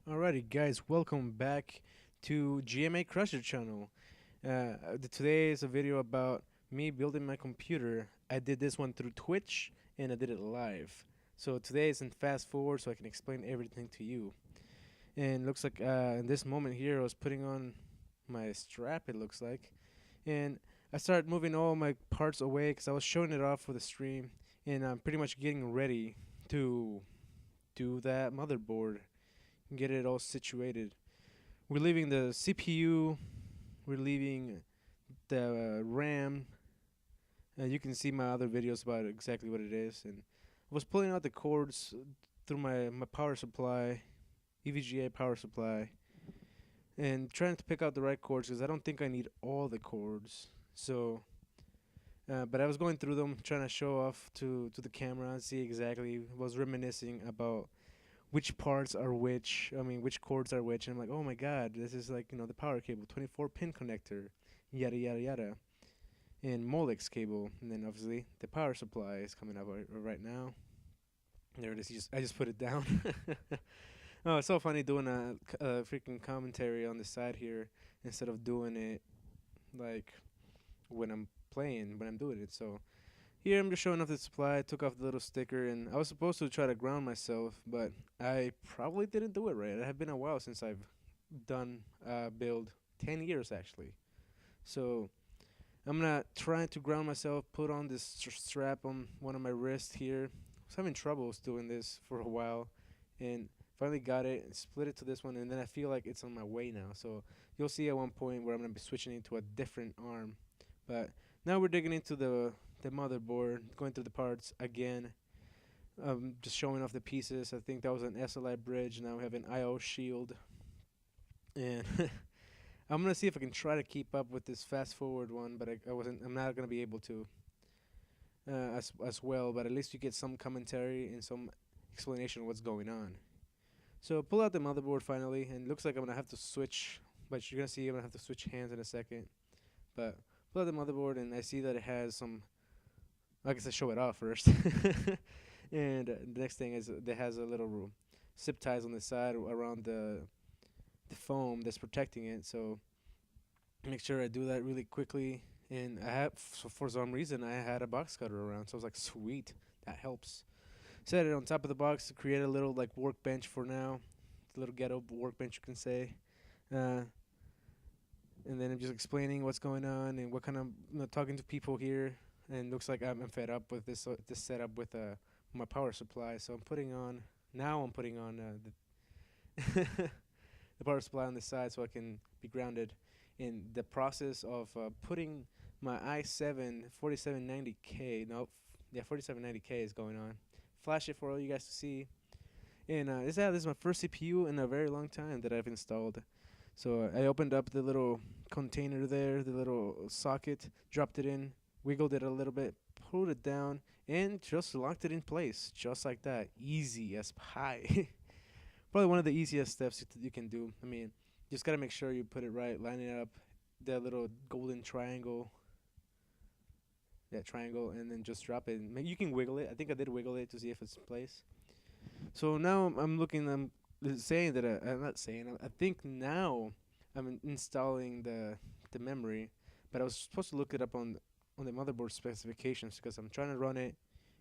Alrighty, guys, welcome back to GMA Crusher channel. Today is a video about me building my computer. I did this one through Twitch and I did it live. So today is in fast forward so I can explain everything to you. And looks like in this moment here I was putting on my strap, it looks like. And I started moving all my parts away because I was showing it off for the stream. And I'm pretty much getting ready to do that motherboard and get it all situated. We're leaving the CPU, we're leaving the RAM. You can see my other videos about exactly what it is. And I was pulling out the cords through my power supply, EVGA power supply, and trying to pick out the right cords because I don't think I need all the cords. So, but I was going through them, trying to show off to the camera and see exactly. Was reminiscing about which parts are which. I mean, which cords are which. And I'm like, oh my god, this is like the power cable, 24 pin connector, yada yada yada, and Molex cable, and then obviously the power supply is coming up right now. There it is. I just put it down. Oh, it's so funny doing a freaking commentary on the side here instead of doing it like when I'm playing, when I'm doing it. So here I'm just showing off the supply. I took off the little sticker, and I was supposed to try to ground myself, but I probably didn't do it right. It had been a while since I've done build, 10 years actually. So I'm gonna try to ground myself, put on this strap on one of my wrists here. I was having troubles doing this for a while, and finally got it and split it to this one, and then I feel like it's on my way now. So you'll see at one point where I'm gonna be switching into a different arm. But now we're digging into the motherboard, going through the parts again. Just showing off the pieces. I think that was an SLI bridge. Now we have an IO shield, and I'm gonna see if I can try to keep up with this fast forward one, but I wasn't. I'm not gonna be able to as well. But at least you get some commentary and some explanation of what's going on. So pull out the motherboard finally, and it looks like I'm gonna have to switch. But you're gonna see I'm gonna have to switch hands in a second. But pull out the motherboard, and I see that it has some. I guess I show it off first. And the next thing is it has a little zip ties on the side around the foam that's protecting it. So make sure I do that really quickly. And I have, so for some reason, I had a box cutter around, so I was like, sweet, that helps. Set it on top of the box to create a little like workbench for now, a little ghetto workbench you can say. Uh, and then I'm just explaining what's going on and what kind of talking to people here. And looks like I'm fed up with this setup with my power supply. So I'm putting on the the power supply on the side so I can be grounded. In the process of putting my i7 4790K, nope, yeah, 4790K is going on. Flash it for all you guys to see. And this is my first CPU in a very long time that I've installed. So I opened up the little container there, the little socket, dropped it in, wiggled it a little bit, pulled it down, and just locked it in place, just like that. Easy as pie. Probably one of the easiest steps you can do. I mean, just gotta make sure you put it right, line it up, that little golden triangle, that triangle, and then just drop it. You can wiggle it. I think I did wiggle it to see if it's in place. So now I'm looking. I'm saying that I'm not saying. I think now I'm installing the memory, but I was supposed to look it up on the motherboard specifications because I'm trying to run it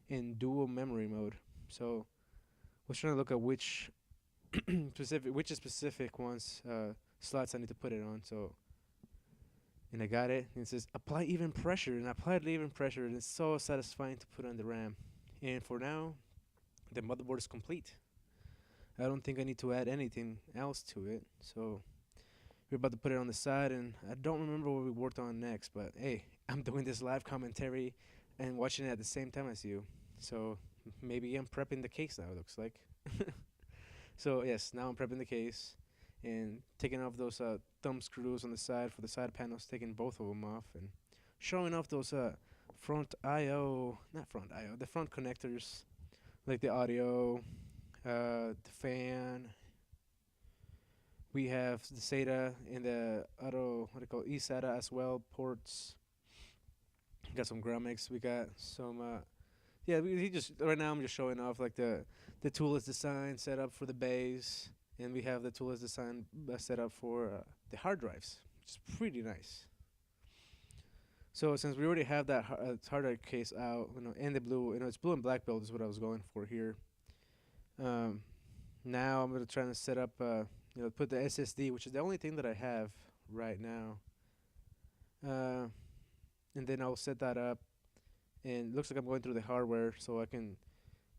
in dual memory mode. So I was trying to look at which specific ones slots I need to put it on. So and I got it. And it says apply even pressure, and I applied even pressure, and it's so satisfying to put on the RAM. And for now, the motherboard is complete. I don't think I need to add anything else to it. So we're about to put it on the side, and I don't remember what we worked on next. But hey, I'm doing this live commentary and watching it at the same time as you. So maybe I'm prepping the case now. It looks like. So yes, now I'm prepping the case and taking off those thumb screws on the side for the side panels, taking both of them off and showing off those front IO, not front IO, the front connectors, like the audio, the fan. We have the SATA and the auto, what do you call it, eSATA as well, ports. Got some grommets. We got some, yeah, he just, right now I'm just showing off like the tool is designed, set up for the bass. and we have the toolless design set up for the hard drives, which is pretty nice. So since we already have that hard drive case out, and the blue, it's blue and black build is what I was going for here. Um, Now I'm gonna try to set up, put the SSD, which is the only thing that I have right now. Uh, and then I'll set that up, and it looks like I'm going through the hardware so I can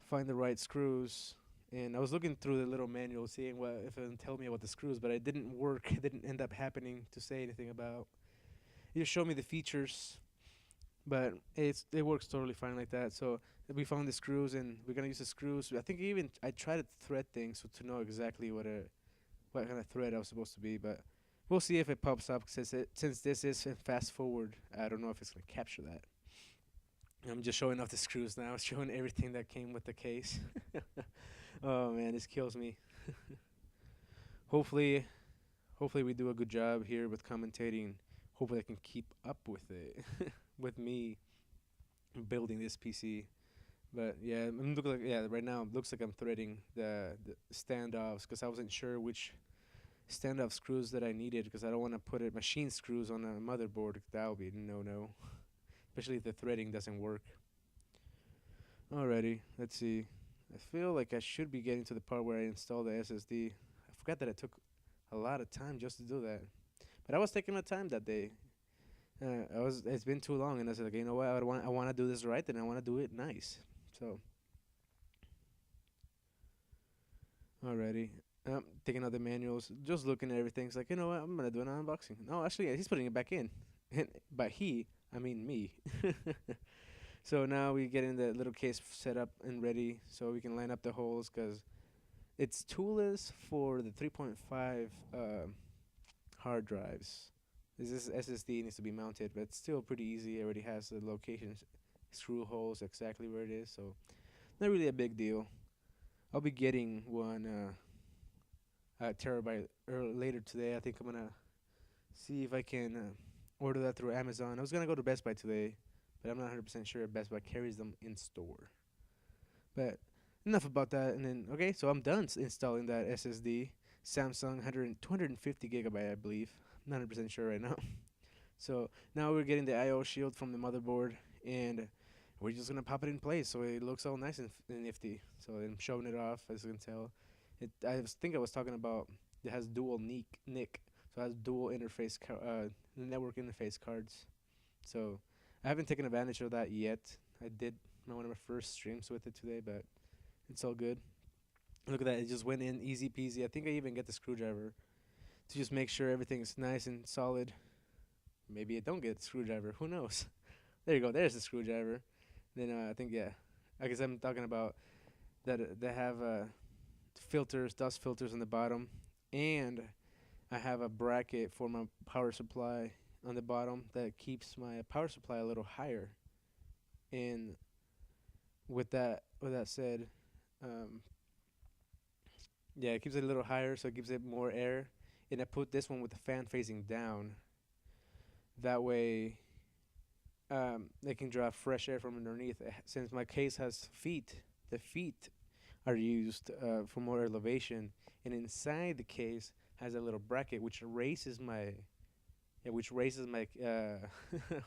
find the right screws. And I was looking through the little manual, seeing what if it would tell me about the screws, but it didn't work. It didn't end up happening to say anything about. It just showed me the features, but it works totally fine like that. So we found the screws, and we're gonna use the screws. I think even I tried to thread things so to know exactly what kind of thread I was supposed to be, but we'll see if it pops up since this is in fast forward. I don't know if it's gonna capture that. I'm just showing off the screws now, showing everything that came with the case. Oh man, this kills me. hopefully, hopefully we do a good job here with commentating. Hopefully I can keep up with it, with me building this PC. But yeah, right now it looks like I'm threading the standoffs because I wasn't sure which standoff screws that I needed because I don't want to put it machine screws on a motherboard. That would be no, especially if the threading doesn't work. Alrighty, let's see. I feel like I should be getting to the part where I install the SSD. I forgot that it took a lot of time just to do that, but I was taking my time that day. It's been too long, and I said, like, you know what? I want to do this right, and I want to do it nice. So, alrighty. Taking out the manuals, just looking at everything. It's like, you know what? I'm gonna do an unboxing. No, actually, yeah, he's putting it back in. And by he, I mean me. So now we getting the little case set up and ready, so we can line up the holes. Cause it's toolless for the 3.5 hard drives. This SSD needs to be mounted, but it's still pretty easy. It already has the locations, screw holes exactly where it is, so not really a big deal. I'll be getting one terabyte later today. I think I'm gonna see if I can order that through Amazon. I was gonna go to Best Buy today, but I'm not 100% sure if Best Buy carries them in store. But enough about that. And then okay, so I'm done installing that SSD, Samsung 250 gigabyte, I believe. I'm not 100% sure right now. So now we're getting the I/O shield from the motherboard, and we're just gonna pop it in place so it looks all nice and nifty. So I'm showing it off, as you can tell. Think I was talking about it has dual NIC, so it has dual network interface cards. So I haven't taken advantage of that yet. I did one of my first streams with it today, but it's all good. Look at that, it just went in easy peasy. I think I even get the screwdriver to just make sure everything's nice and solid. Maybe I don't get the screwdriver. Who knows? There you go. There's the screwdriver. Then I think yeah, I guess I'm talking about that they have filters, dust filters on the bottom, and I have a bracket for my power supply on the bottom that keeps my power supply a little higher. And with that said, um, yeah, it keeps it a little higher, so it gives it more air. And I put this one with the fan facing down. That way, they can draw fresh air from underneath. Since my case has feet, the feet are used for more elevation, and inside the case has a little bracket which raises my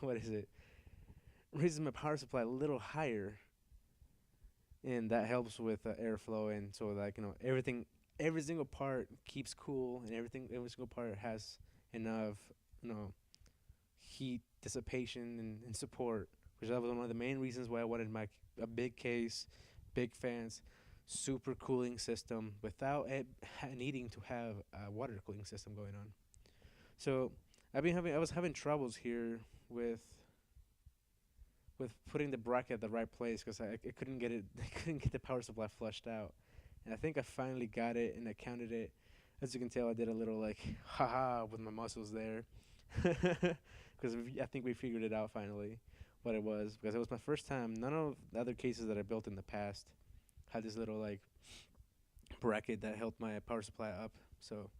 what is it? Raises my power supply a little higher, and that helps with airflow. And so, like, every single part keeps cool, and every single part has enough, you know, heat dissipation and support, which that was one of the main reasons why I wanted a big case, big fans, super cooling system without it needing to have a water cooling system going on. So I was having troubles here with putting the bracket at the right place because I couldn't get it. I couldn't get the power supply flushed out, and I think I finally got it and I counted it. As you can tell, I did a little like haha with my muscles there, because I think we figured it out finally what it was, because it was my first time. None of the other cases that I built in the past had this little like bracket that held my power supply up. So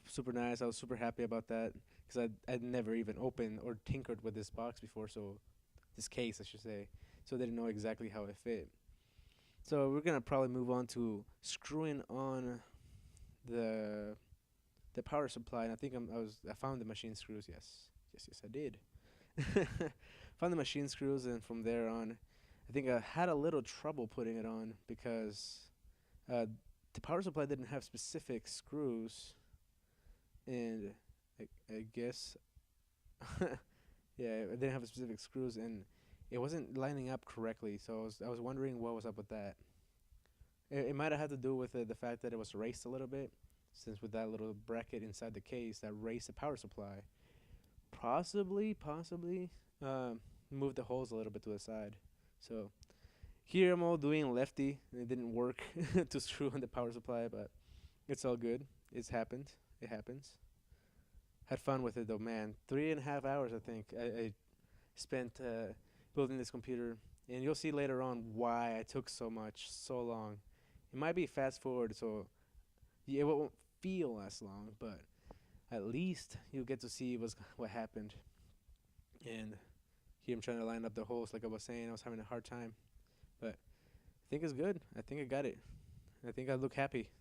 super nice. I was super happy about that because I'd never even opened or tinkered with this box before. So this case, I should say. So I didn't know exactly how it fit. So we're gonna probably move on to screwing on the the power supply, and I found the machine screws. Yes, I did. Found the machine screws, and from there on, I think I had a little trouble putting it on because uh, the power supply didn't have specific screws, and I guess yeah, it didn't have specific screws, and it wasn't lining up correctly. So I was wondering what was up with that. It might have had to do with the fact that it was raised a little bit, since with that little bracket inside the case that raised the power supply. Possibly, um, move the holes a little bit to the side. So here I'm all doing lefty, and it didn't work to screw on the power supply, but it's all good. It's happened. It happens. Had fun with it though, man. 3.5 hours, I think, I spent building this computer, and you'll see later on why I took so long. It might be fast forward, so it won't feel as long, but at least you'll get to see what happened. And here I'm trying to line up the holes, like I was saying. I was having a hard time, but I think it's good. I think I got it. I think I look happy.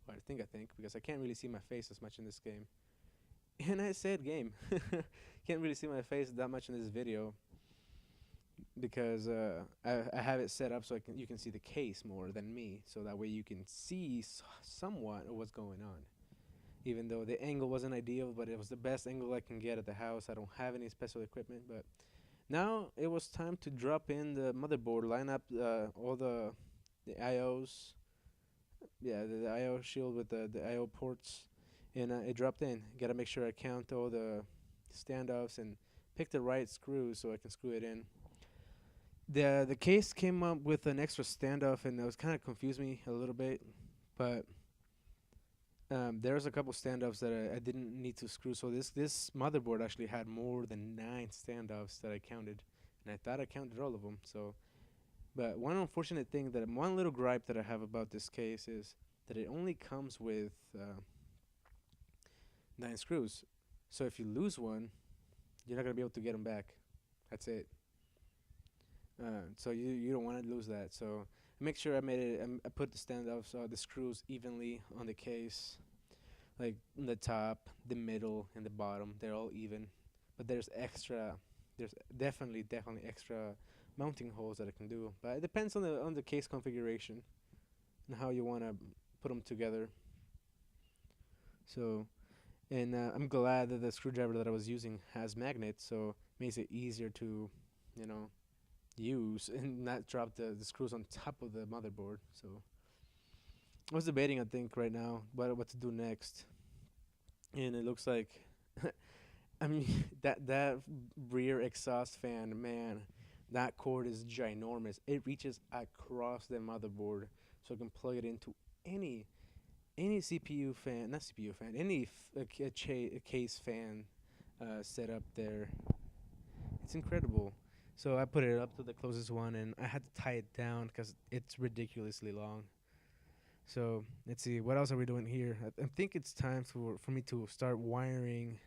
Well, I think because I can't really see my face as much in this game. And I said game. Can't really see my face that much in this video because I have it set up so you can see the case more than me, so that way you can see somewhat of what's going on. Even though the angle wasn't ideal, but it was the best angle I can get at the house. I don't have any special equipment, but now it was time to drop in the motherboard, line up all the IOs, yeah, the IO shield with the IO ports, and it dropped in. Gotta make sure I count all the standoffs and pick the right screws so I can screw it in. The case came up with an extra standoff, and it was kind of confused me a little bit, but there's a couple standoffs that I didn't need to screw. So this motherboard actually had more than 9 standoffs that I counted, and I thought I counted all of them. So, but one unfortunate thing, that one little gripe that I have about this case is that it only comes with 9 screws. So if you lose one, you're not gonna be able to get them back. That's it. So you don't want to lose that. So make sure I made it. I put the standoffs, the screws evenly on the case, like the top, the middle, and the bottom. They're all even, but there's extra. There's definitely extra mounting holes that I can do. But it depends on the case configuration and how you want to put them together. So, and I'm glad that the screwdriver that I was using has magnets, so it makes it easier to, you know, use and not drop the screws on top of the motherboard. So I was debating, I think, right now what to do next, and it looks like, I mean, that rear exhaust fan, man, that cord is ginormous. It reaches across the motherboard, so I can plug it into any CPU fan, not CPU fan, any case fan set up there. It's incredible. So I put it up to the closest one, and I had to tie it down because it's ridiculously long. So let's see, what else are we doing here? I think it's time for me to start wiring.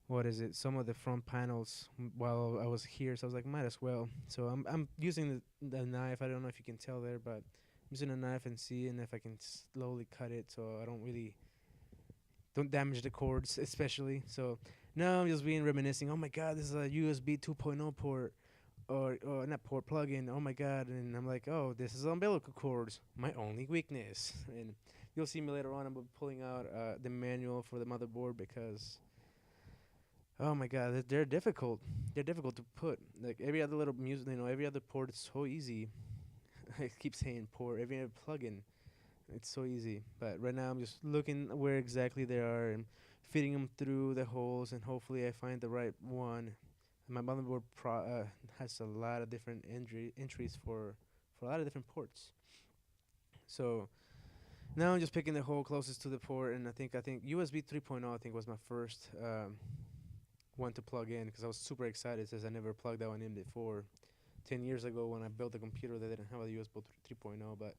What is it? Some of the front panels while I was here. So I was like, might as well. So I'm using the knife. I don't know if you can tell there, but I'm using a knife and seeing if I can slowly cut it so I don't damage the cords, especially. So now I'm just being reminiscing. Oh my God, this is a USB 2.0 port, or not port plug-in. Oh my God, and I'm like, oh, this is umbilical cords, my only weakness. And you'll see me later on. I'm pulling out the manual for the motherboard because, oh my God, they're difficult. They're difficult to put. Like every other little music, every other port is so easy. I keep saying port. Every other plug-in, it's so easy. But right now I'm just looking where exactly they are and fitting them through the holes, and hopefully I find the right one. My motherboard has a lot of different entries for a lot of different ports. So now I'm just picking the hole closest to the port, and I think USB 3.0 I think was my first one to plug in because I was super excited since I never plugged that one in before. 10 years ago when I built a computer that didn't have a USB 3.0, but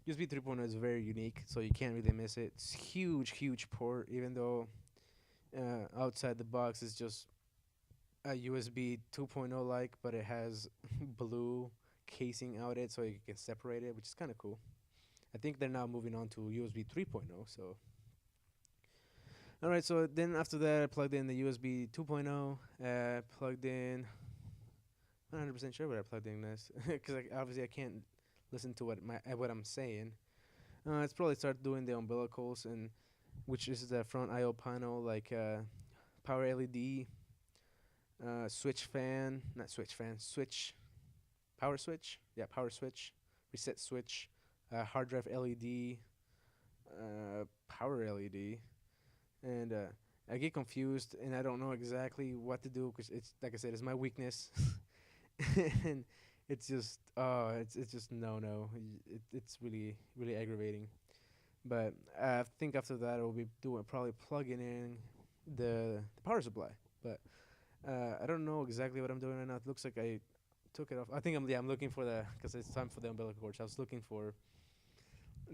USB 3.0 is very unique, so you can't really miss it. It's huge port, even though outside the box is just a USB 2.0 like, but it has blue casing out it so you can separate it, which is kind of cool. I think they're now moving on to USB 3.0. So all right, so then after that, I plugged in the USB 2.0. Plugged in. I'm not 100% sure what I plugged in this because obviously I can't listen to what I'm saying. It's probably start doing the umbilicals and which is the front I/O panel like power LED, switch fan, not switch fan, switch power switch, yeah power switch, reset switch, hard drive LED, power LED, and I get confused and I don't know exactly what to do because it's like I said, it's my weakness, and it's just it's really aggravating. But I think after that I'll be doing probably plugging in the power supply. But I don't know exactly what I'm doing right now. It looks like I took it off. I think I'm looking for the because it's time for the umbilical cords. I was looking for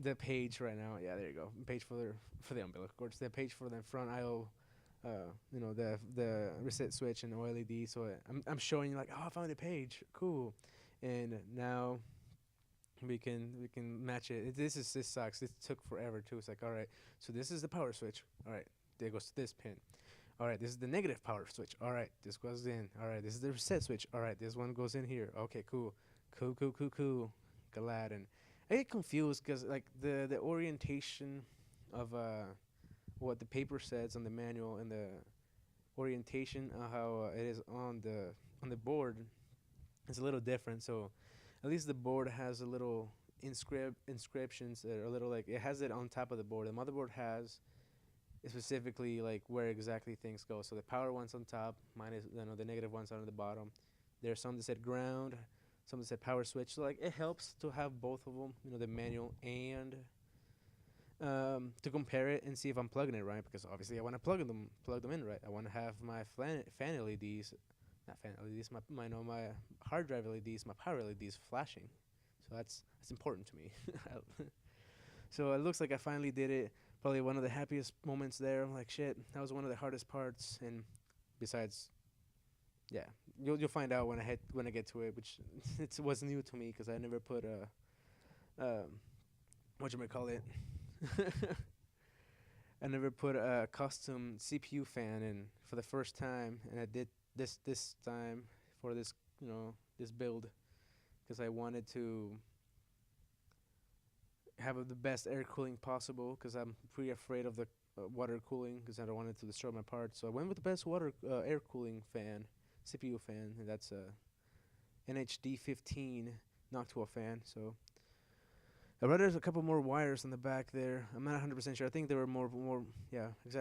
the page right now. Yeah, there you go. Page for the umbilical cords. The page for the front I/O. The reset switch and OLED. So I'm showing you like, oh, I found the page. Cool. And now we can match it. This sucks. This took forever too. It's like, all right, so this is the power switch. All right, there goes to this pin. All right, this is the negative power switch. All right, this goes in. All right, this is the reset switch. All right, this one goes in here. Okay, cool. Glad. And I get confused because like the orientation of what the paper says on the manual and the orientation of how it is on the board is a little different. So at least the board has a little inscriptions that are a little like it has it on top of the board. The motherboard has specifically like where exactly things go. So the power one's on top, mine is the negative one's on the bottom. There's some that said ground, some that said power switch. So like it helps to have both of them, the manual and to compare it and see if I'm plugging it right because obviously I want to plug them in right. I want to have my fan LEDs, not fan LEDs, my hard drive LEDs, my power LEDs flashing. So that's important to me. So it looks like I finally did it. Probably one of the happiest moments there. I'm like, shit, that was one of the hardest parts. And besides, yeah, you'll find out when I get to it, which it was new to me because I never put what you might call it. I never put a custom CPU fan in for the first time, and I did this time for this build because I wanted to have the best air cooling possible because I'm pretty afraid of the water cooling because I don't want it to destroy my parts. So I went with the best air cooling fan, CPU fan, and that's a NHD 15 Noctua fan. So I read there's a couple more wires on the back there. I'm not 100% sure. I think there were more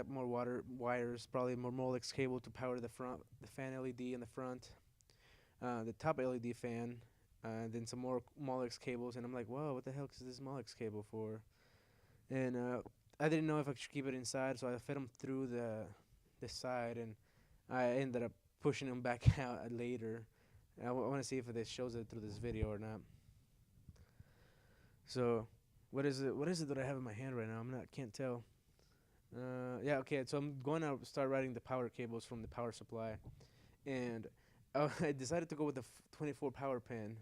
water wires, probably more Molex cable to power the fan LED in the front, the top LED fan, then some more Molex cables. And I'm like, whoa, what the hell is this Molex cable for? And I didn't know if I should keep it inside, so I fed them through the side, and I ended up pushing them back out later. I want to see if this shows it through this video or not. So, what is it? What is it that I have in my hand right now? Can't tell. Yeah, okay. So I'm going to start writing the power cables from the power supply, and I decided to go with the 24 power pin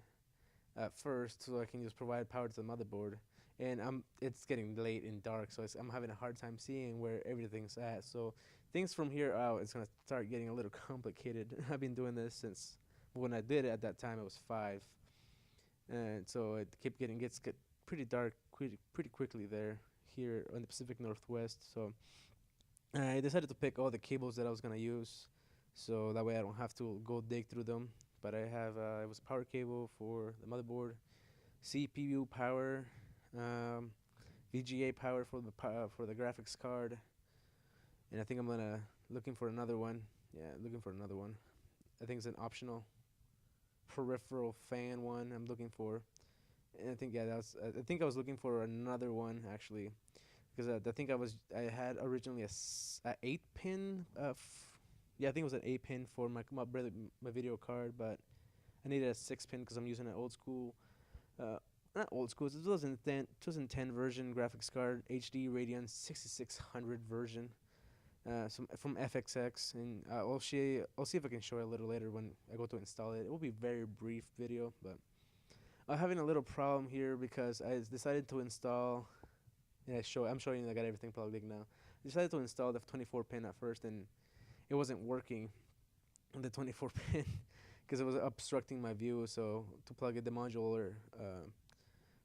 first, so I can just provide power to the motherboard. And it's getting late and dark, so I'm having a hard time seeing where everything's at. So things from here out, it's gonna start getting a little complicated. I've been doing this since when I did it at that time. It was 5, and so it gets pretty dark pretty quickly here in the Pacific Northwest. So I decided to pick all the cables that I was gonna use, so that way I don't have to go dig through them. But I have it was a power cable for the motherboard, CPU power, VGA power for the graphics card, and I think I'm gonna looking for another one. Yeah, looking for another one. I think it's an optional peripheral fan one I'm looking for. And I think I think I was looking for another one actually, because I think I had originally a 8-pin. Yeah, I think it was an 8-pin for my video card, but I needed a 6-pin because I'm using an old school, not old school, it's 2010 version graphics card, HD Radeon 6600 version, from FXX, and I'll see if I can show it a little later when I go to install it. It will be a very brief video, but I'm having a little problem here because decided to install. Yeah, I'm showing you I got everything plugged in now. I decided to install the 24 pin at first, and it wasn't working on the 24 pin because it was obstructing my view. So to plug in the modular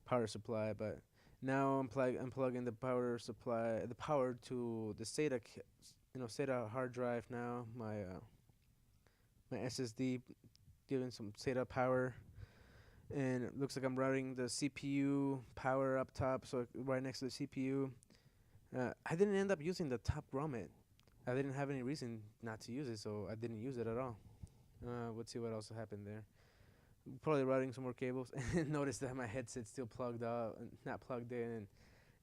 power supply, but now I'm plugging the power supply, the power to the SATA hard drive now. My SSD giving some SATA power, and it looks like I'm routing the CPU power up top, so right next to the CPU. I didn't end up using the top grommet. I didn't have any reason not to use it, so I didn't use it at all. Let's see what else happened there. Probably routing some more cables, and noticed that my headset's still plugged out, and not plugged in, and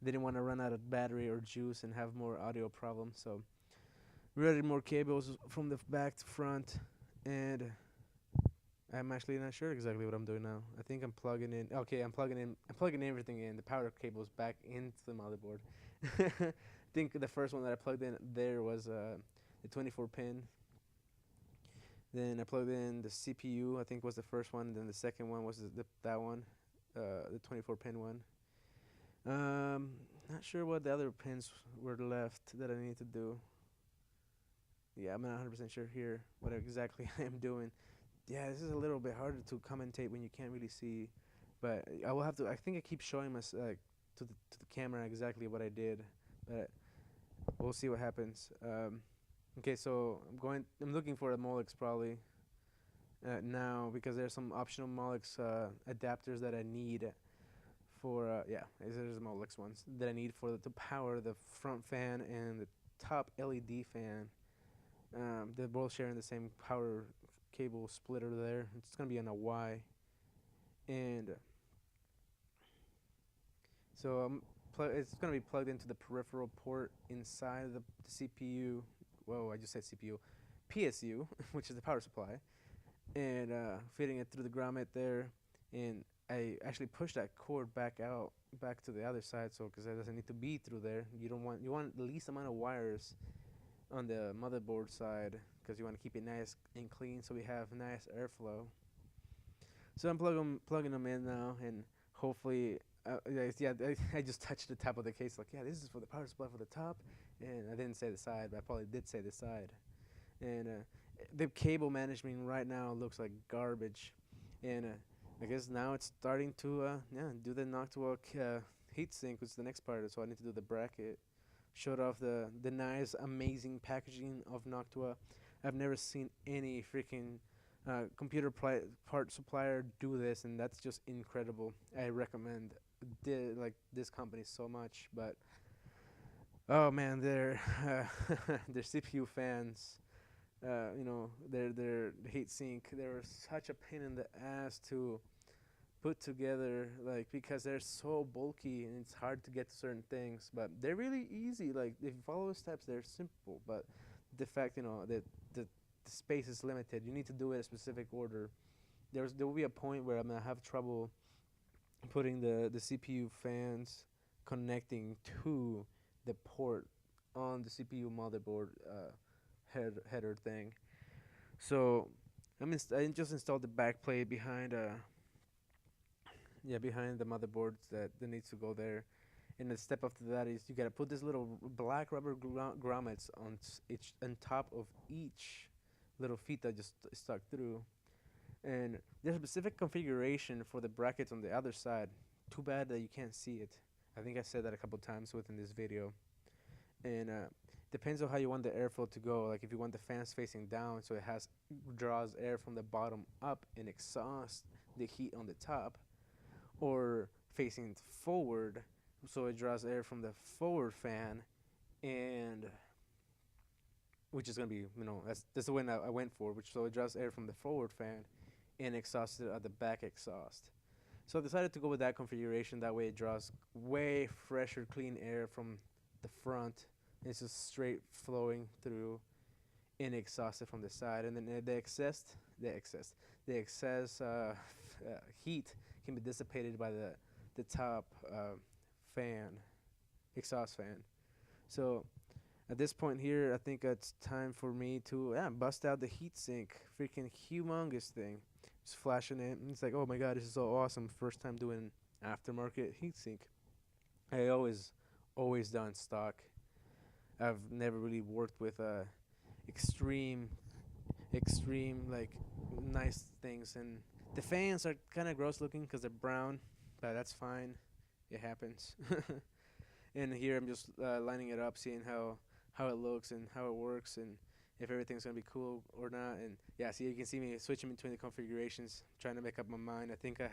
didn't want to run out of battery or juice and have more audio problems. So routed more cables from the back to front, and I'm actually not sure exactly what I'm doing now. I think I'm plugging in. Okay, I'm plugging everything in. The power cables back into the motherboard. I think the first one that I plugged in there was the 24 pin. Then I plugged in the CPU. I think was the first one. Then the second one was that one, the 24 pin one. Not sure what the other pins were left that I need to do. Yeah, I'm not 100% sure here what exactly I am doing. Yeah, this is a little bit harder to commentate when you can't really see, but I will have to. I think I keep showing to the camera exactly what I did, but we'll see what happens. Okay, so I'm looking for a Molex probably now because there's some optional Molex adapters that I need for yeah, there's Molex ones that I need for to power the front fan and the top LED fan. They're both sharing the same power cable splitter there. It's gonna be on a Y, and so it's gonna be plugged into the peripheral port inside the CPU. Whoa, I just said CPU, PSU, which is the power supply, and feeding it through the grommet there. And I actually pushed that cord back to the other side, so because it doesn't need to be through there. You want the least amount of wires on the motherboard side because you want to keep it nice and clean so we have nice airflow. So I'm plugging them in now, and hopefully I just touched the top of the case like, yeah, this is for the power supply for the top, and I didn't say the side, but I probably did say the side. And the cable management right now looks like garbage, and I guess now it's starting to do the Noctua heatsink, which is the next part. So I need to do the bracket. Showed off the nice, amazing packaging of Noctua. I've never seen any freaking computer part supplier do this, and that's just incredible. I recommend this company so much. But oh man, their their CPU fans, their heatsink, they're such a pain in the ass to put together, like, because they're so bulky and it's hard to get to certain things, but they're really easy. Like, if you follow the steps, they're simple, but the fact, that the space is limited, you need to do it a specific order. There will be a point where I'm gonna have trouble putting the CPU fans connecting to the port on the CPU motherboard header thing. So I just installed the backplate behind behind the motherboards that needs to go there. And the step after that is you gotta put this little black rubber grommets on top of each little feet that just stuck through. And there's a specific configuration for the brackets on the other side. Too bad that you can't see it. I think I said that a couple times within this video. And depends on how you want the airflow to go. Like, if you want the fans facing down, so it draws air from the bottom up and exhausts the heat on the top, or facing forward, so it draws air from the forward fan, and which is gonna be, that's the one I went for, which so it draws air from the forward fan and exhausts it at the back exhaust. So I decided to go with that configuration. That way it draws way fresher, clean air from the front. It's just straight flowing through and exhausted from the side, and then the excess heat can be dissipated by the top fan, exhaust fan. So at this point here, I think it's time for me to bust out the heatsink, freaking humongous thing. just flashing it. And it's like, oh my god, this is so awesome. First time doing aftermarket heatsink. I always done stock. I've never really worked with extreme, extreme like nice things. And the fans are kind of gross looking because they're brown, but that's fine. It happens. And here I'm just lining it up, seeing how it looks and how it works, and if everything's gonna be cool or not. And yeah, see, you can see me switching between the configurations, trying to make up my mind. I think I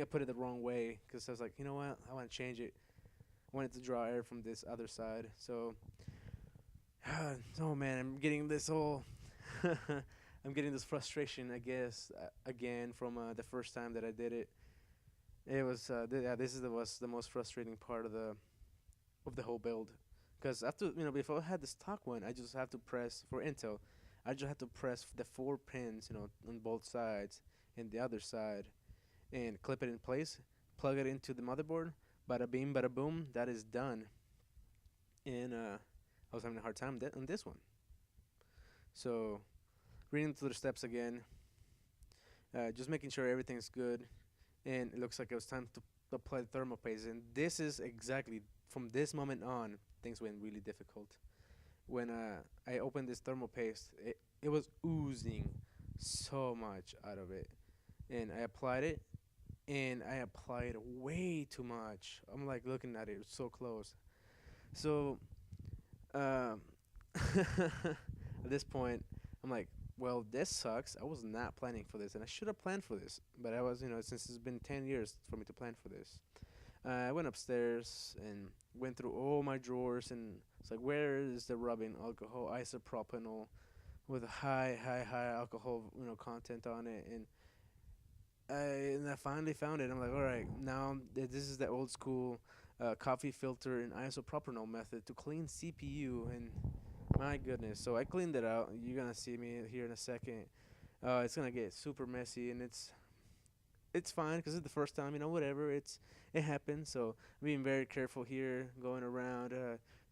put it the wrong way because I was like, you know what, I want to change it. I wanted to draw air from this other side. So, oh man, I'm getting this whole, I'm getting this frustration, I guess, again from the first time that I did it. It was yeah, this is was the most frustrating part of the whole build, because after before I had the stock one, I just have to press for Intel. I just have to press the four pins, on both sides and the other side, and clip it in place, plug it into the motherboard, bada bing, bada boom, that is done. And I was having a hard time on this one. So reading through the steps again, just making sure everything's good, and it looks like it was time to apply the thermal paste. And this is exactly from this moment on, things went really difficult. When I opened this thermal paste, it was oozing so much out of it, and I applied it, and I applied way too much. I'm like looking at it so close. So um, at this point, I'm like, well, this sucks. I was not planning for this, and I should have planned for this. But I was, since it's been 10 years for me to plan for this. I went upstairs and went through all my drawers, and it's like, where is the rubbing alcohol isopropanol with a high alcohol, content on it, and I finally found it. I'm like, all right, now this is the old school coffee filter and isopropanol method to clean CPU, and my goodness. So I cleaned it out. You're gonna see me here in a second. It's gonna get super messy, and it's fine because it's the first time. Whatever. It happens. So I'm being very careful here, going around,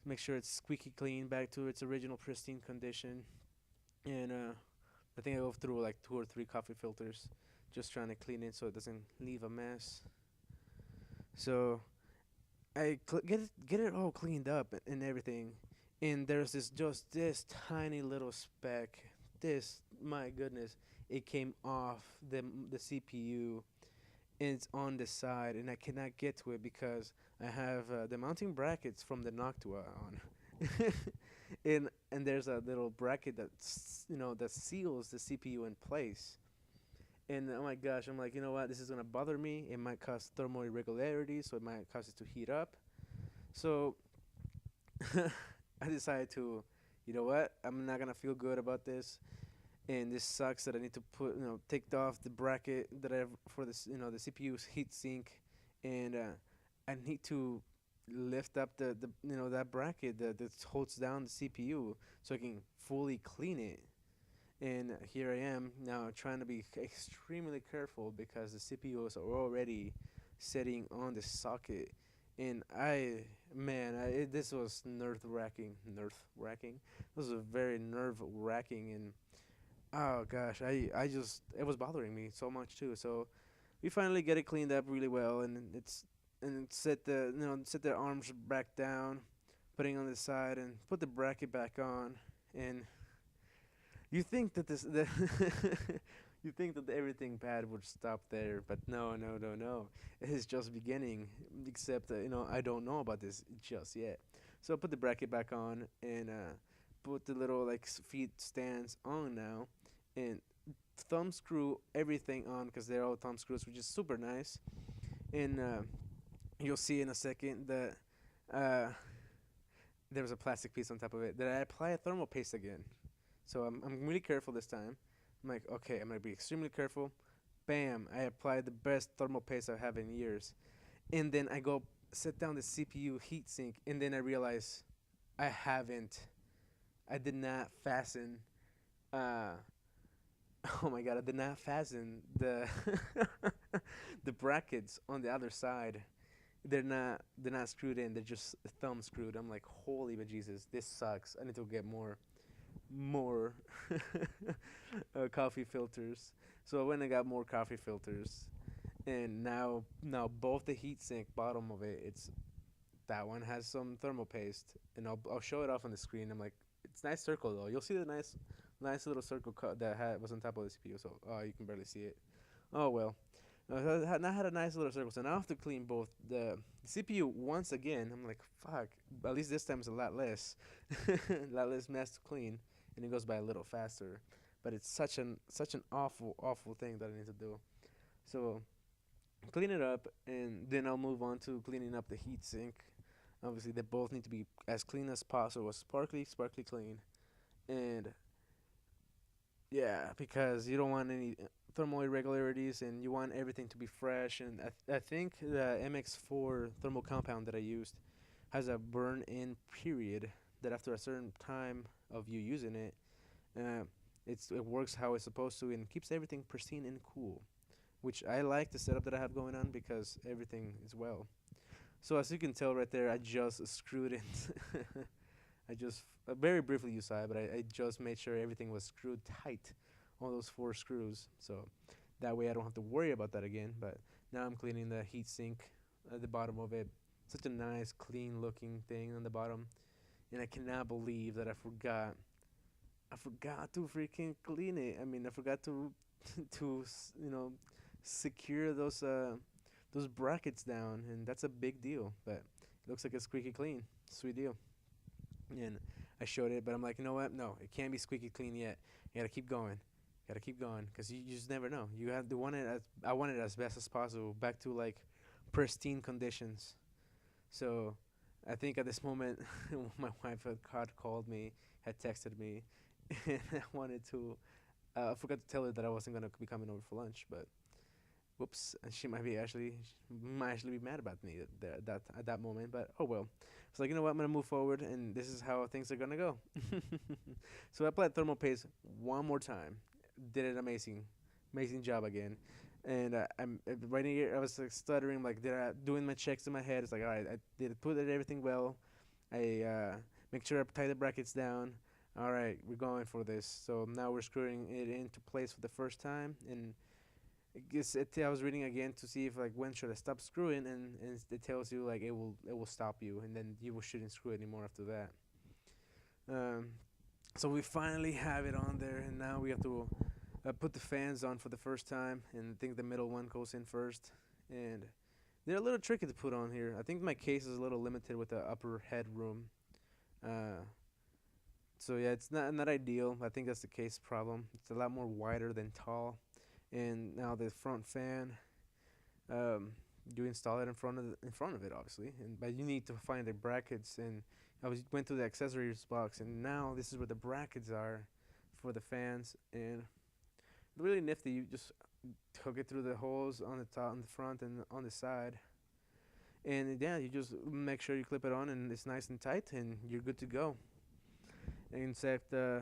make sure it's squeaky clean, back to its original pristine condition. And I think I go through like two or three coffee filters, just trying to clean it so it doesn't leave a mess. So get it all cleaned up and everything, and there's this tiny little speck. This, my goodness, it came off the CPU, and it's on the side, and I cannot get to it because I have the mounting brackets from the Noctua on. And there's a little bracket that seals the CPU in place. And oh my gosh, I'm like, you know what? This is gonna bother me. It might cause thermal irregularities, so it might cause it to heat up. So I decided to, you know what? I'm not gonna feel good about this, and this sucks that I need to take off the bracket that I have for this, the CPU's heatsink, and I need to lift up the that bracket that holds down the CPU so I can fully clean it. And here I am now trying to be extremely careful because the CPUs are already sitting on the socket. And this was nerve wracking. Nerve wracking. This was very nerve wracking, and oh gosh, I just it was bothering me so much too. So we finally get it cleaned up really well, and set the arms back down, putting on the side, and put the bracket back on. And you think that you think that everything bad would stop there, but no, no, no, no. It is just beginning. Except I don't know about this just yet. So I put the bracket back on, and put the little like feet stands on now, and thumb screw everything on because they're all thumb screws, which is super nice. And you'll see in a second that uh, there was a plastic piece on top of it. That I apply a thermal paste again. So I'm really careful this time. I'm like, okay, I'm gonna be extremely careful. Bam! I applied the best thermal paste I have in years, and then I go set down the CPU heatsink, and then I realize I haven't. I did not fasten. Uh, oh my god! I did not fasten the the brackets on the other side. They're not screwed in. They're just thumb screwed. I'm like, holy bejesus, this sucks. I need to get more more coffee filters. So I went and got more coffee filters, and now both the heatsink bottom of it, it's that one has some thermal paste, and I'll show it off on the screen. I'm like, it's nice circle though. You'll see the nice little circle cut that was on top of the CPU. So you can barely see it. Oh well. Now I had a nice little circle. So now I have to clean both the CPU once again. I'm like, fuck. At least this time it's a lot less, a lot less mess to clean, and it goes by a little faster. But it's such an awful thing that I need to do. So clean it up, and then I'll move on to cleaning up the heatsink. Obviously, they both need to be as clean as possible, sparkly clean, and yeah, because you don't want any thermal irregularities, and you want everything to be fresh. And I think the MX4 thermal compound that I used has a burn-in period that after a certain time of you using it, uh, it works how it's supposed to and keeps everything pristine and cool, which I like the setup that I have going on because everything is well. So as you can tell right there, I just screwed it. I just very briefly used side, but I just made sure everything was screwed tight, all those four screws. So that way I don't have to worry about that again. But now I'm cleaning the heat sink at the bottom of it. Such a nice, clean looking thing on the bottom, and I cannot believe that I forgot. I forgot to freaking clean it. I mean, I forgot to secure those brackets down, and that's a big deal. But it looks like it's squeaky clean. Sweet deal. And I showed it, but I'm like, you know what? No, it can't be squeaky clean yet. You gotta keep going. Gotta keep going, cause you just never know. You have to want it as I want it as best as possible, back to like pristine conditions. So I think at this moment, my wife had called me, had texted me, and I wanted to. I forgot to tell her that I wasn't gonna be coming over for lunch, but whoops, and she might actually be mad about me at that moment. But oh well. It's like, you know what, I'm gonna move forward, and this is how things are gonna go. So I applied thermal paste one more time. Did an amazing job again. And I'm right here. I was like stuttering, like did I doing my checks in my head. It's like, all right, I did put everything well. I make sure I tie the brackets down. All right, we're going for this. So now we're screwing it into place for the first time, and I was reading again to see if like when should I stop screwing, and it tells you like it will stop you, and then you shouldn't screw anymore after that. Um, so we finally have it on there, and now we have to put the fans on for the first time, and I think the middle one goes in first, and they're a little tricky to put on here. I think my case is a little limited with the upper head room. Uh, so yeah, it's not ideal. I think that's the case problem. It's a lot more wider than tall, and now the front fan. Um, you install it in front of it, obviously, and but you need to find the brackets. And I went to the accessories box, and now this is where the brackets are for the fans, and really nifty. You just hook it through the holes on the top, on the front, and on the side, and yeah, you just make sure you clip it on, and it's nice and tight, and you're good to go. And in fact, I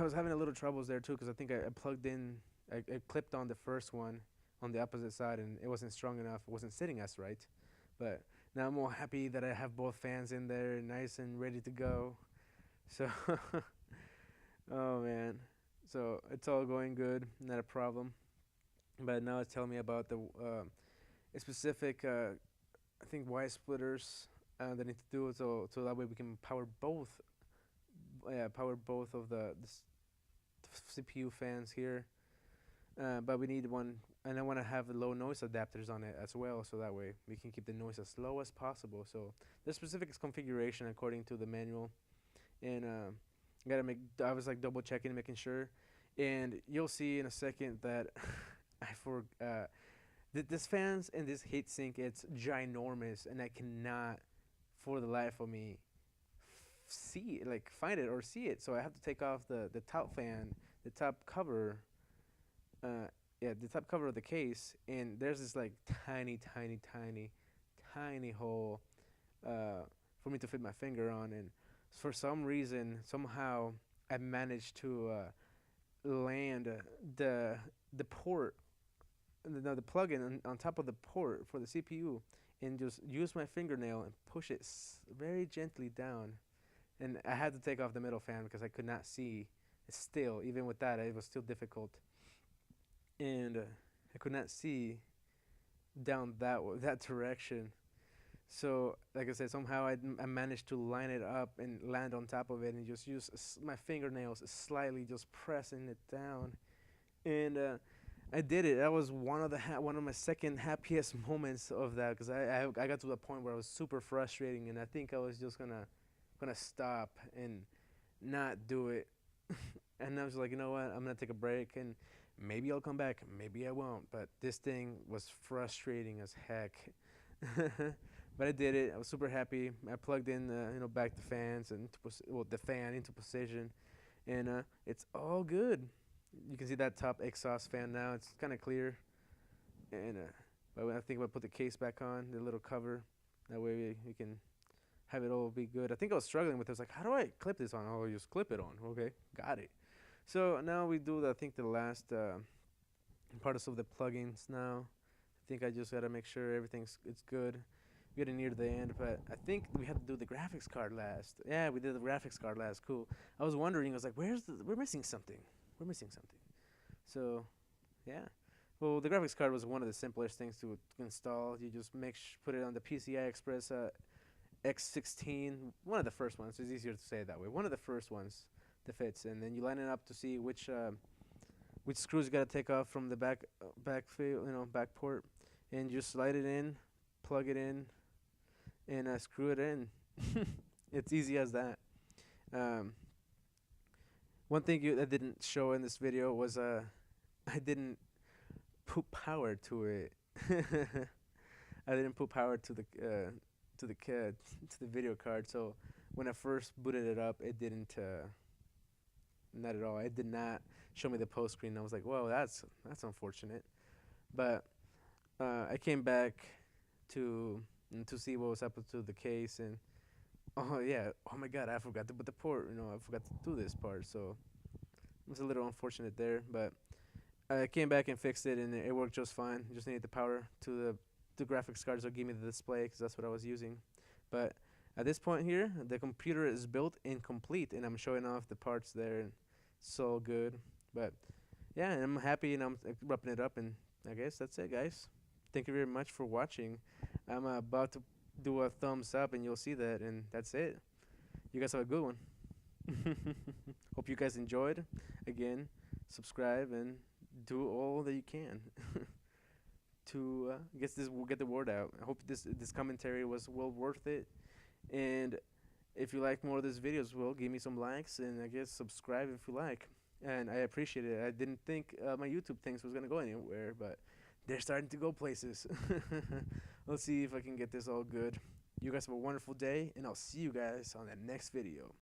was having a little troubles there too because I think I plugged in, I clipped on the first one on the opposite side, and it wasn't strong enough. It wasn't sitting us right. But now I'm all happy that I have both fans in there, nice and ready to go. So, oh man, so it's all going good, not a problem. But now it's telling me about the a specific, I think, Y splitters that need to do it, so that way we can power both of the CPU fans here. But we need one, and I want to have low noise adapters on it as well, so that way we can keep the noise as low as possible. So the specific configuration according to the manual, and I was like double checking, making sure, and you'll see in a second that I forgot. This fans and this heatsink, it's ginormous, and I cannot, for the life of me, see it, like find it or see it. So I have to take off the top fan, the top cover, uh, yeah, the top cover of the case, and there's this like tiny hole uh, for me to fit my finger on, and for some reason, somehow, I managed to land the port, the plug-in on top of the port for the CPU, and just use my fingernail and push it very gently down, and I had to take off the middle fan because I could not see. Still, even with that, it was still difficult, and I could not see down that direction. So, like I said, somehow I managed to line it up and land on top of it, and just use my fingernails slightly, just pressing it down, and I did it. That was one of my second happiest moments of that, because I got to the point where I was super frustrating, and I think I was just gonna stop and not do it. And I was like, you know what? I'm gonna take a break, and maybe I'll come back. Maybe I won't. But this thing was frustrating as heck. But I did it. I was super happy. I plugged in, back the fans and the fan into position, and it's all good. You can see that top exhaust fan now. It's kind of clear, and but I think if I put the case back on, the little cover, that way we can have it all be good. I think I was struggling with it. I was like, how do I clip this on? Oh, you just clip it on. Okay, got it. So now we do, I think, the last parts of the plugins now. I think I just gotta make sure everything's it's good. Getting near the end, but I think we had to do the graphics card last. Yeah, we did the graphics card last. Cool. I was wondering. I was like, we're missing something. We're missing something. So, yeah. Well, the graphics card was one of the simplest things to install. You just put it on the PCI Express X16, one of the first ones. It's easier to say it that way. One of the first ones that fits, and then you line it up to see which screws you gotta take off from the back port, and you slide it in, plug it in, and screw it in. It's easy as that. Um, One thing that didn't show in this video was I didn't put power to it. I didn't put power to the video card. So when I first booted it up, it didn't. Not at all. It did not show me the post screen. I was like, "Whoa, that's unfortunate." But I came back to see what was happening to the case, and oh yeah, oh my god, I forgot to put the port. I forgot to do this part. So it was a little unfortunate there, but I came back and fixed it, and it worked just fine. Just needed the power to the graphics card, so give me the display, because that's what I was using. But at this point here, the computer is built and complete, and I'm showing off the parts there, and so good. But yeah, and I'm happy, and I'm wrapping it up, and I guess that's it, guys. Thank you very much for watching. I'm about to do a thumbs up, and you'll see that, and that's it. You guys have a good one. Hope you guys enjoyed. Again, subscribe and do all that you can to get the word out. I hope this commentary was well worth it. And if you like more of these videos, well, give me some likes, and I guess subscribe if you like. And I appreciate it. I didn't think my YouTube things was gonna go anywhere, but they're starting to go places. Let's see if I can get this all good. You guys have a wonderful day, and I'll see you guys on the next video.